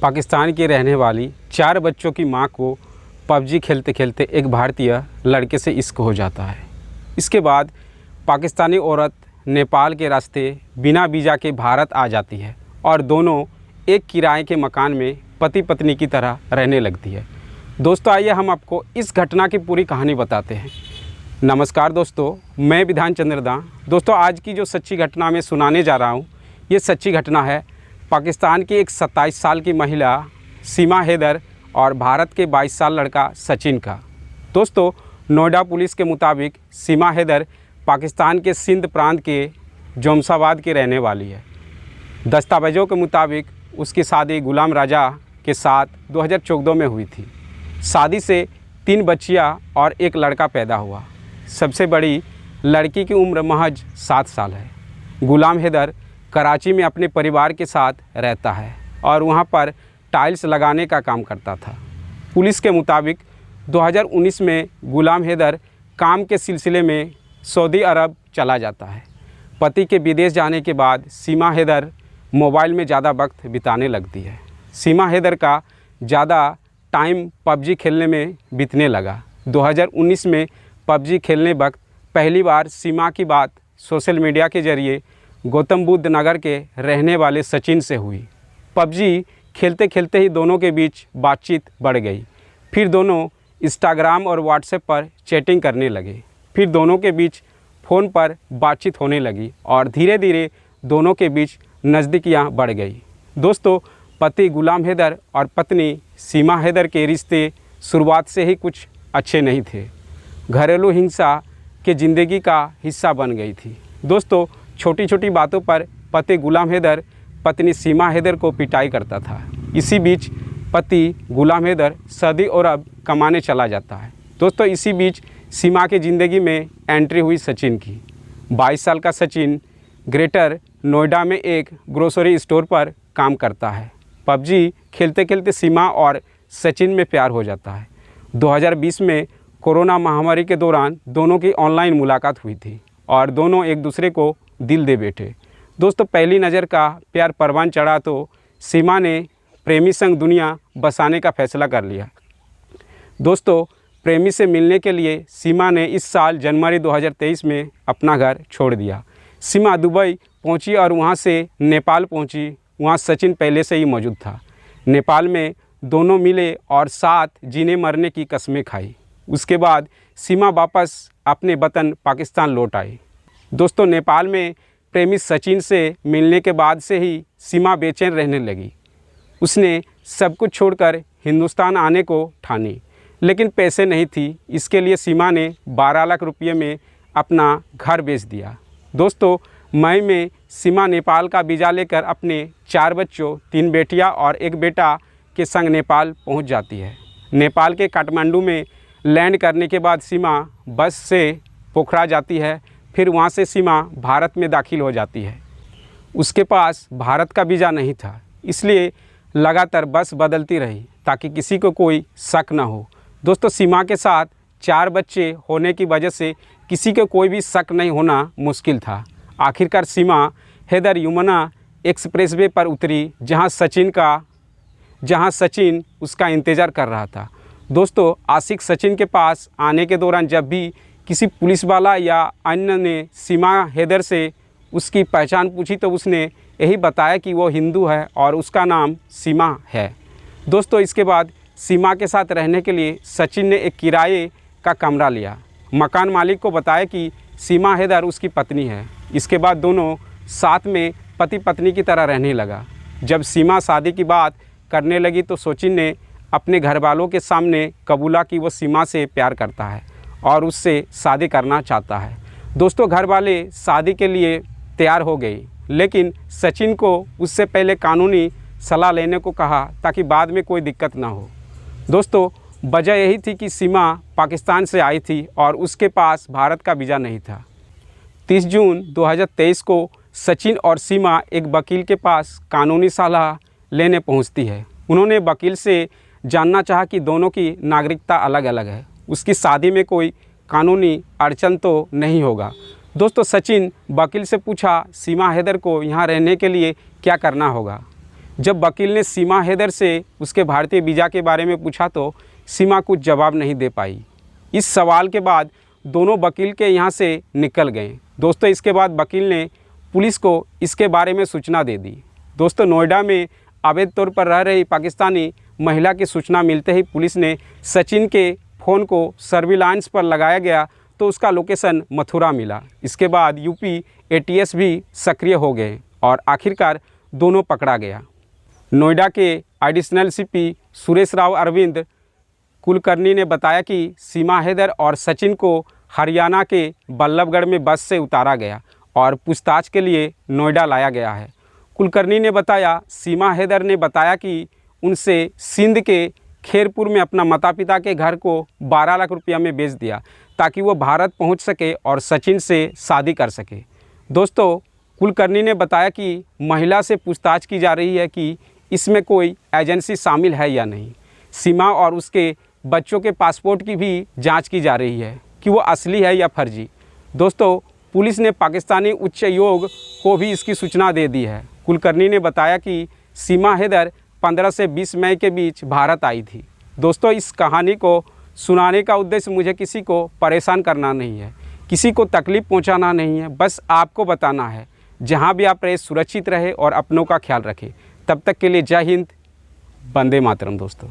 पाकिस्तान की रहने वाली 4 बच्चों की मां को पबजी खेलते खेलते एक भारतीय लड़के से इश्क हो जाता है। इसके बाद पाकिस्तानी औरत नेपाल के रास्ते बिना वीज़ा के भारत आ जाती है और दोनों एक किराए के मकान में पति पत्नी की तरह रहने लगती है। दोस्तों आइए हम आपको इस घटना की पूरी कहानी बताते हैं। नमस्कार दोस्तों, मैं विधान चंद्रदा। दोस्तों आज की जो सच्ची घटना मैं सुनाने जा रहा हूँ, ये सच्ची घटना है पाकिस्तान की एक 27 साल की महिला सीमा हैदर और भारत के 22 साल लड़का सचिन का। दोस्तों नोएडा पुलिस के मुताबिक सीमा हैदर पाकिस्तान के सिंध प्रांत के जोमसाबाद की रहने वाली है। दस्तावेज़ों के मुताबिक उसकी शादी गुलाम राजा के साथ 2014 में हुई थी। शादी से 3 बच्चियां और एक लड़का पैदा हुआ। सबसे बड़ी लड़की की उम्र महज 7 साल है। गुलाम हैदर कराची में अपने परिवार के साथ रहता है और वहां पर टाइल्स लगाने का काम करता था। पुलिस के मुताबिक 2019 में गुलाम हैदर काम के सिलसिले में सऊदी अरब चला जाता है। पति के विदेश जाने के बाद सीमा हैदर मोबाइल में ज़्यादा वक्त बिताने लगती है। सीमा हैदर का ज़्यादा टाइम पबजी खेलने में बीतने लगा। 2019 में पबजी खेलने वक्त पहली बार सीमा की बात सोशल मीडिया के ज़रिए गौतम बुद्ध नगर के रहने वाले सचिन से हुई। पबजी खेलते खेलते ही दोनों के बीच बातचीत बढ़ गई। फिर दोनों इंस्टाग्राम और व्हाट्सएप पर चैटिंग करने लगे। फिर दोनों के बीच फ़ोन पर बातचीत होने लगी और धीरे धीरे दोनों के बीच नज़दीकियाँ बढ़ गई। दोस्तों पति गुलाम हैदर और पत्नी सीमा हैदर के रिश्ते शुरुआत से ही कुछ अच्छे नहीं थे। घरेलू हिंसा के ज़िंदगी का हिस्सा बन गई थी। दोस्तों छोटी छोटी बातों पर पति गुलाम हैदर पत्नी सीमा हैदर को पिटाई करता था। इसी बीच पति गुलाम हैदर सऊदी अरब कमाने चला जाता है। दोस्तों इसी बीच सीमा की ज़िंदगी में एंट्री हुई सचिन की। 22 साल का सचिन ग्रेटर नोएडा में एक ग्रोसरी स्टोर पर काम करता है। पबजी खेलते खेलते सीमा और सचिन में प्यार हो जाता है। 2020 में कोरोना महामारी के दौरान दोनों की ऑनलाइन मुलाकात हुई थी और दोनों एक दूसरे को दिल दे बैठे। दोस्तों पहली नज़र का प्यार परवान चढ़ा तो सीमा ने प्रेमी संग दुनिया बसाने का फैसला कर लिया। दोस्तों प्रेमी से मिलने के लिए सीमा ने इस साल जनवरी 2023 में अपना घर छोड़ दिया। सीमा दुबई पहुंची और वहां से नेपाल पहुंची। वहां सचिन पहले से ही मौजूद था। नेपाल में दोनों मिले और साथ जीने मरने की कस्में खाई। उसके बाद सीमा वापस अपने वतन पाकिस्तान लौट आई। दोस्तों नेपाल में प्रेमी सचिन से मिलने के बाद से ही सीमा बेचैन रहने लगी। उसने सब कुछ छोड़कर हिंदुस्तान आने को ठानी, लेकिन पैसे नहीं थी। इसके लिए सीमा ने 12 लाख रुपये में अपना घर बेच दिया। दोस्तों मई में सीमा नेपाल का वीज़ा लेकर अपने 4 बच्चों 3 बेटियां और 1 बेटा के संग नेपाल पहुंच जाती है। नेपाल के काठमांडू में लैंड करने के बाद सीमा बस से पोखरा जाती है। फिर वहां से सीमा भारत में दाखिल हो जाती है। उसके पास भारत का वीज़ा नहीं था, इसलिए लगातार बस बदलती रही ताकि किसी को कोई शक ना हो। दोस्तों सीमा के साथ 4 बच्चे होने की वजह से किसी को कोई भी शक नहीं होना मुश्किल था। आखिरकार सीमा हैदर यमुना एक्सप्रेसवे पर उतरी, जहां सचिन उसका इंतज़ार कर रहा था। दोस्तों आशिक सचिन के पास आने के दौरान जब भी किसी पुलिस वाला या अन्य ने सीमा हैदर से उसकी पहचान पूछी तो उसने यही बताया कि वो हिंदू है और उसका नाम सीमा है। दोस्तों इसके बाद सीमा के साथ रहने के लिए सचिन ने एक किराए का कमरा लिया। मकान मालिक को बताया कि सीमा हैदर उसकी पत्नी है। इसके बाद दोनों साथ में पति पत्नी की तरह रहने लगा। जब सीमा शादी की बात करने लगी तो सचिन ने अपने घर वालों के सामने कबूला कि वो सीमा से प्यार करता है और उससे शादी करना चाहता है। दोस्तों घर वाले शादी के लिए तैयार हो गई, लेकिन सचिन को उससे पहले कानूनी सलाह लेने को कहा ताकि बाद में कोई दिक्कत ना हो। दोस्तों वजह यही थी कि सीमा पाकिस्तान से आई थी और उसके पास भारत का वीज़ा नहीं था। 30 जून 2023 को सचिन और सीमा एक वकील के पास कानूनी सलाह लेने पहुंचती है। उन्होंने वकील से जानना चाहा कि दोनों की नागरिकता अलग अलग है, उसकी शादी में कोई कानूनी अड़चन तो नहीं होगा। दोस्तों सचिन वकील से पूछा सीमा हैदर को यहाँ रहने के लिए क्या करना होगा। जब वकील ने सीमा हैदर से उसके भारतीय वीज़ा के बारे में पूछा तो सीमा कुछ जवाब नहीं दे पाई। इस सवाल के बाद दोनों वकील के यहाँ से निकल गए। दोस्तों, इसके बाद वकील ने पुलिस को इसके बारे में सूचना दे दी। दोस्तों, नोएडा में अवैध तौर पर रह रही पाकिस्तानी महिला की सूचना मिलते ही पुलिस ने सचिन के फ़ोन को सर्विलांस पर लगाया गया तो उसका लोकेशन मथुरा मिला। इसके बाद यूपी एटीएस भी सक्रिय हो गए और आखिरकार दोनों पकड़ा गया। नोएडा के एडिशनल सीपी सुरेश राव अरविंद कुलकर्णी ने बताया कि सीमा हैदर और सचिन को हरियाणा के बल्लभगढ़ में बस से उतारा गया और पूछताछ के लिए नोएडा लाया गया है। कुलकर्णी ने बताया, सीमा हैदर ने बताया कि उनसे सिंध के खेरपुर में अपना माता पिता के घर को 12 लाख रुपया में बेच दिया ताकि वो भारत पहुंच सके और सचिन से शादी कर सके। दोस्तों, कुलकर्णी ने बताया कि महिला से पूछताछ की जा रही है कि इसमें कोई एजेंसी शामिल है या नहीं। सीमा और उसके बच्चों के पासपोर्ट की भी जांच की जा रही है कि वो असली है या फर्जी। दोस्तों, पुलिस ने पाकिस्तानी उच्च आयोग को भी इसकी सूचना दे दी है। कुलकर्णी ने बताया कि सीमा हैदर 15 से 20 मई के बीच भारत आई थी। दोस्तों, इस कहानी को सुनाने का उद्देश्य मुझे किसी को परेशान करना नहीं है, किसी को तकलीफ़ पहुंचाना नहीं है, बस आपको बताना है। जहां भी आप रहे सुरक्षित रहे और अपनों का ख्याल रखें। तब तक के लिए जय हिंद, वंदे मातरम दोस्तों।